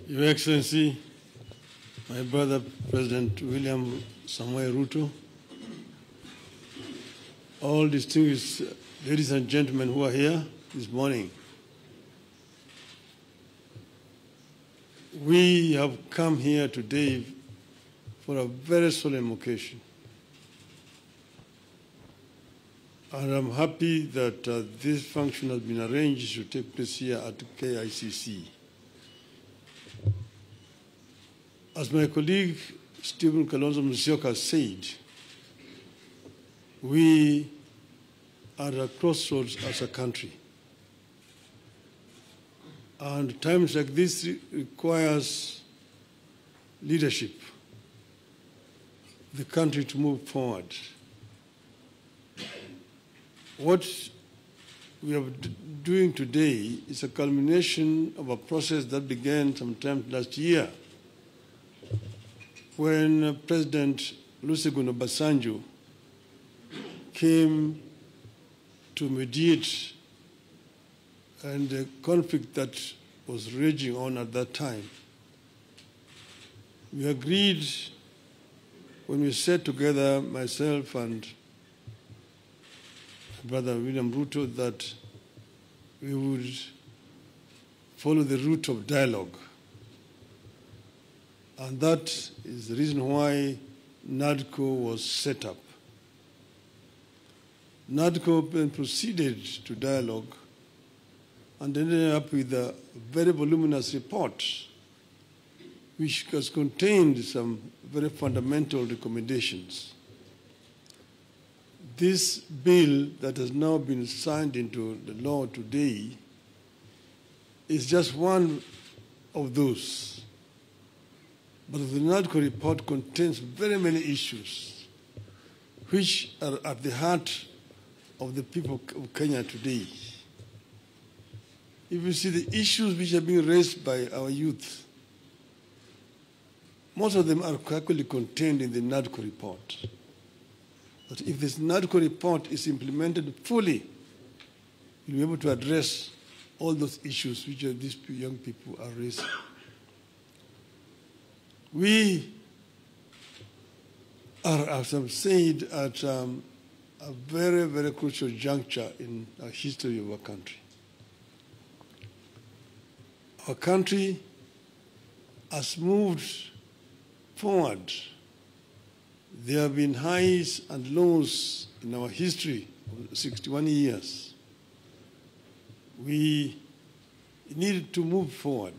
Your Excellency, my brother President William Samoei Ruto, all distinguished ladies and gentlemen who are here this morning, we have come here today for a very solemn occasion. And I'm happy that this function has been arranged to take place here at KICC. As my colleague Stephen Kalonzo Musyoka said, we are at a crossroads as a country. And times like this requires leadership, the country to move forward. What we are doing today is a culmination of a process that began sometime last year when President Olusegun Obasanjo came to mediate and the conflict that was raging on at that time. We agreed when we sat together, myself and Brother William Ruto, that we would follow the route of dialogue. And that is the reason why NADCO was set up. NADCO then proceeded to dialogue and ended up with a very voluminous report which has contained some very fundamental recommendations. This bill that has now been signed into the law today is just one of those. But the NADCO report contains very many issues which are at the heart of the people of Kenya today. If you see the issues which are being raised by our youth, most of them are actually contained in the NADCO report. But if this NADCO report is implemented fully, you'll be able to address all those issues which these young people are raising. We are, as I've said, at a very, very crucial juncture in the history of our country. Our country has moved forward. There have been highs and lows in our history of 61 years. We need to move forward.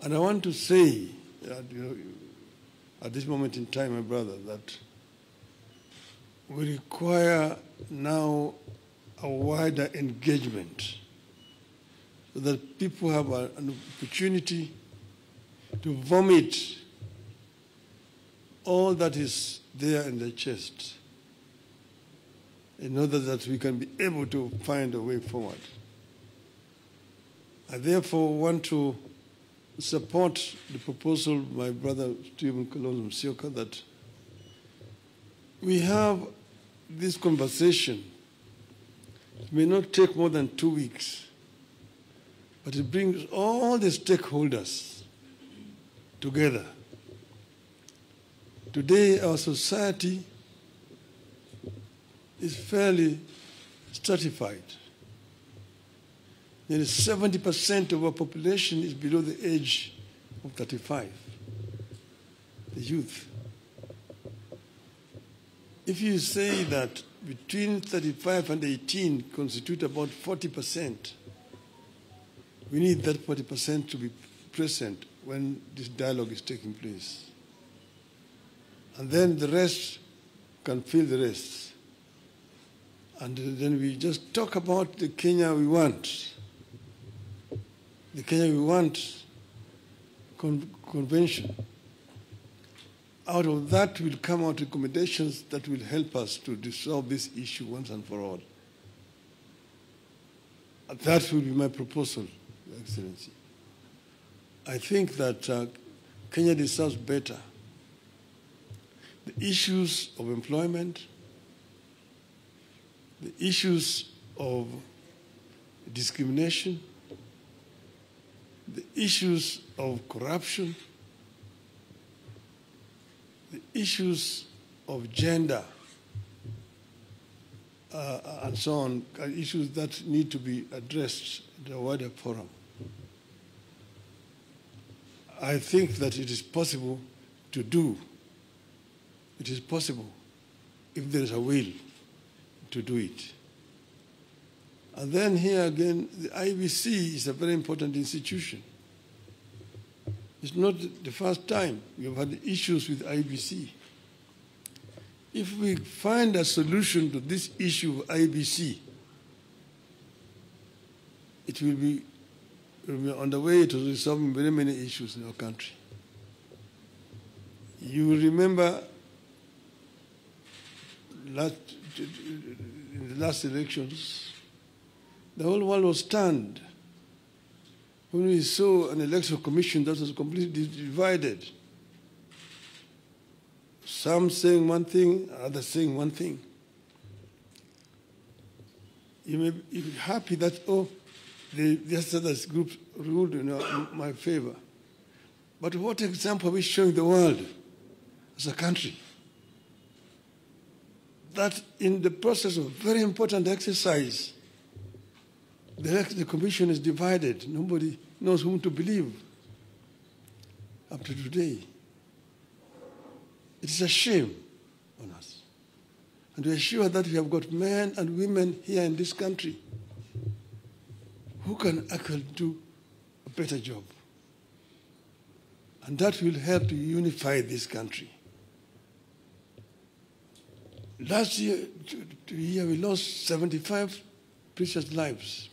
And I want to say, at this moment in time, my brother, that we require now a wider engagement so that people have an opportunity to vomit all that is there in their chest in order that we can be able to find a way forward. I therefore want to support the proposal of my brother Stephen Kalonzo Musyoka that we have this conversation. It may not take more than 2 weeks, but it brings all the stakeholders together. Today, our society is fairly stratified. Nearly 70% of our population is below the age of 35, the youth. If you say that between 35 and 18 constitute about 40%, we need that 40% to be present when this dialogue is taking place. And then the rest can fill the rest. And then we just talk about the Kenya we want. The Kenya we want convention. Out of that will come out recommendations that will help us to resolve this issue once and for all. That will be my proposal, Your Excellency. I think that Kenya deserves better. The issues of employment, the issues of discrimination, the issues of corruption, the issues of gender, and so on, are issues that need to be addressed in the wider forum. I think that it is possible to do. It is possible if there is a will to do it. And then here again, the IBC is a very important institution. It's not the first time we have had issues with IBC. If we find a solution to this issue of IBC, it will be on the way to resolving very many issues in our country. You will remember in the last elections, the whole world was stunned when we saw an electoral commission that was completely divided. Some saying one thing, others saying one thing. You may be happy that, oh, the other group ruled in my favor. But what example are we showing the world as a country? That in the process of very important exercise, the commission is divided. Nobody knows whom to believe up to today. It is a shame on us. And we are sure that we have got men and women here in this country who can actually do a better job. And that will help to unify this country. Last year we lost 75 precious lives.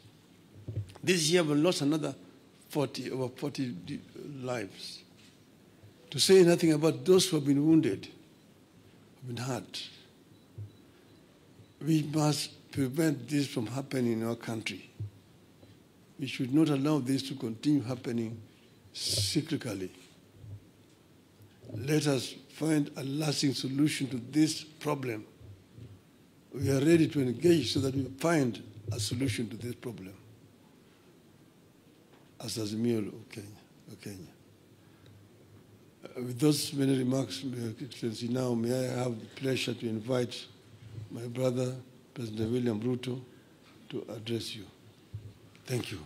This year we lost another over 40 lives. To say nothing about those who have been wounded, who have been hurt. We must prevent this from happening in our country. We should not allow this to continue happening cyclically. Let us find a lasting solution to this problem. We are ready to engage so that we find a solution to this problem. As Azimio of Kenya. With those many remarks, Your Excellency, now may I have the pleasure to invite my brother, President William Ruto, to address you. Thank you.